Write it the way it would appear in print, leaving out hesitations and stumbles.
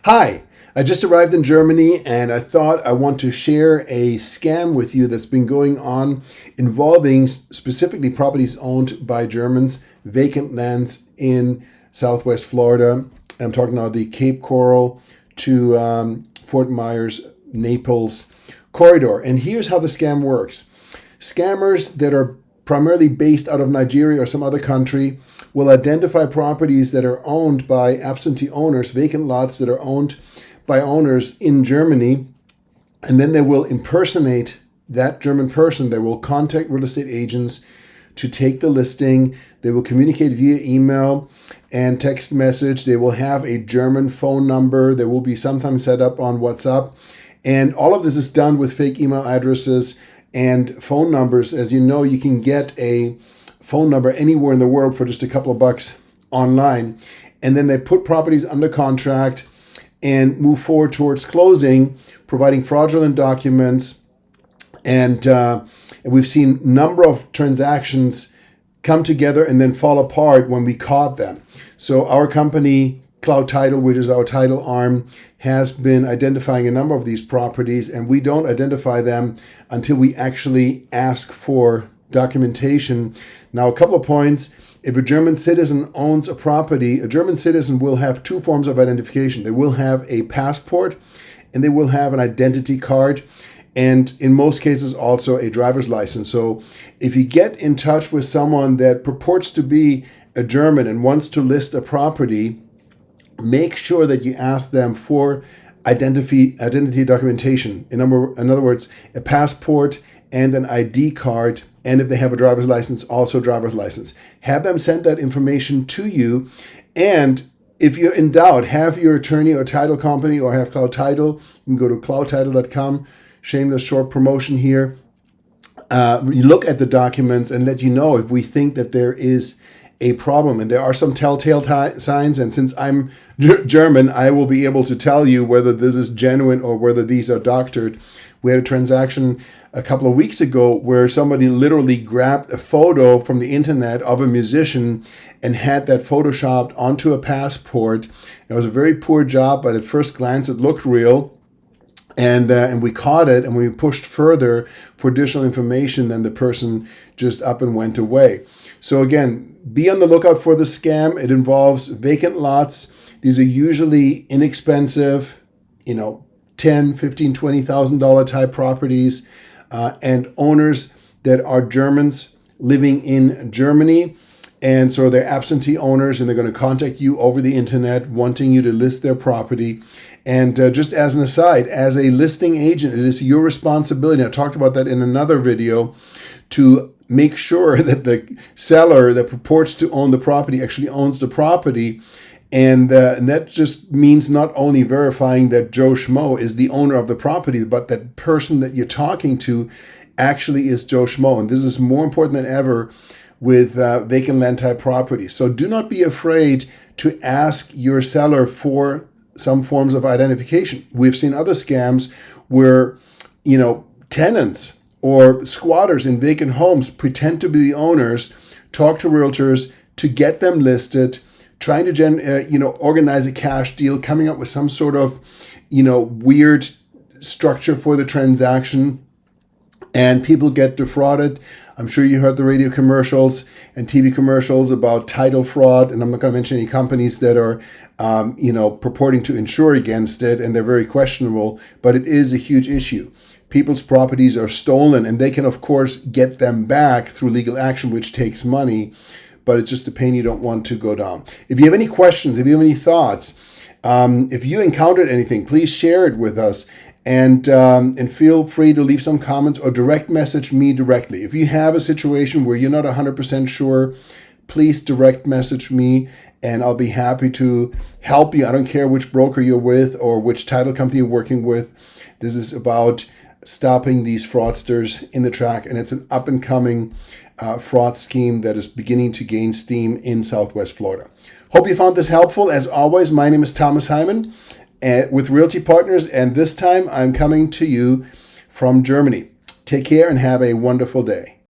Hi, I just arrived in Germany and I thought I want to share a scam with you that's been going on involving specifically properties owned by Germans, vacant lands in Southwest Florida. I'm talking about the Cape Coral to Fort Myers, Naples corridor. And here's how the scam works. Scammers that are primarily based out of Nigeria or some other country will identify properties that are owned by absentee owners, vacant lots that are owned by owners in Germany, and then they will impersonate that German person. They will contact real estate agents to take the listing. They will communicate via email and text message. They will have a German phone number. They will be sometimes set up on WhatsApp. And all of this is done with fake email addresses and phone numbers. As you know, you can get a phone number anywhere in the world for just a couple of bucks online. And then they put properties under contract and move forward towards closing, providing fraudulent documents. And we've seen a number of transactions come together and then fall apart when we caught them. So our company, Cloud Title, which is our title arm, has been identifying a number of these properties, and we don't identify them until we actually ask for documentation. Now, a couple of points. If a German citizen owns a property, a German citizen will have two forms of identification. They will have a passport and they will have an identity card, and in most cases also a driver's license. So if you get in touch with someone that purports to be a German and wants to list a property, make sure that you ask them for identity documentation. In other words, a passport and an ID card, and if they have a driver's license, also driver's license. Have them send that information to you, and if you're in doubt, have your attorney or title company or have Cloud Title. You can go to cloudtitle.com. Shameless short promotion here. You look at the documents and let you know if we think that there is a problem. And there are some telltale signs. And since I'm German, I will be able to tell you whether this is genuine or whether these are doctored. We had a transaction a couple of weeks ago where somebody literally grabbed a photo from the internet of a musician and had that photoshopped onto a passport. It was a very poor job, but at first glance it looked real. And we caught it, and we pushed further for additional information, then the person just up and went away. So again, be on the lookout for the scam. It involves vacant lots. These are usually inexpensive, $10, $15, $20,000 type properties, and owners that are Germans living in Germany. And so they're absentee owners, and they're going to contact you over the internet wanting you to list their property. And just as an aside, as a listing agent, it is your responsibility, and I talked about that in another video, to make sure that the seller that purports to own the property actually owns the property. And that just means not only verifying that Joe Schmo is the owner of the property, but that person that you're talking to actually is Joe Schmo. And this is more important than ever with vacant land type properties. So do not be afraid to ask your seller for some forms of identification. We've seen other scams where, tenants or squatters in vacant homes pretend to be the owners, talk to realtors to get them listed, trying to organize a cash deal, coming up with some sort of, weird structure for the transaction, and people get defrauded. I'm sure you heard the radio commercials and TV commercials about title fraud, and I'm not going to mention any companies that are, purporting to insure against it, and they're very questionable, but it is a huge issue. People's properties are stolen, and they can, of course, get them back through legal action, which takes money, but it's just a pain you don't want to go down. If you have any questions, if you have any thoughts, if you encountered anything, please share it with us. And feel free to leave some comments or direct message me directly. If you have a situation where you're not 100% sure, please direct message me and I'll be happy to help you. I don't care which broker you're with or which title company you're working with. This is about stopping these fraudsters in the track, and it's an up-and-coming fraud scheme that is beginning to gain steam in Southwest Florida. Hope you found this helpful. As always, my name is Thomas Heimann with Realty Partners, and this time I'm coming to you from Germany. Take care and have a wonderful day.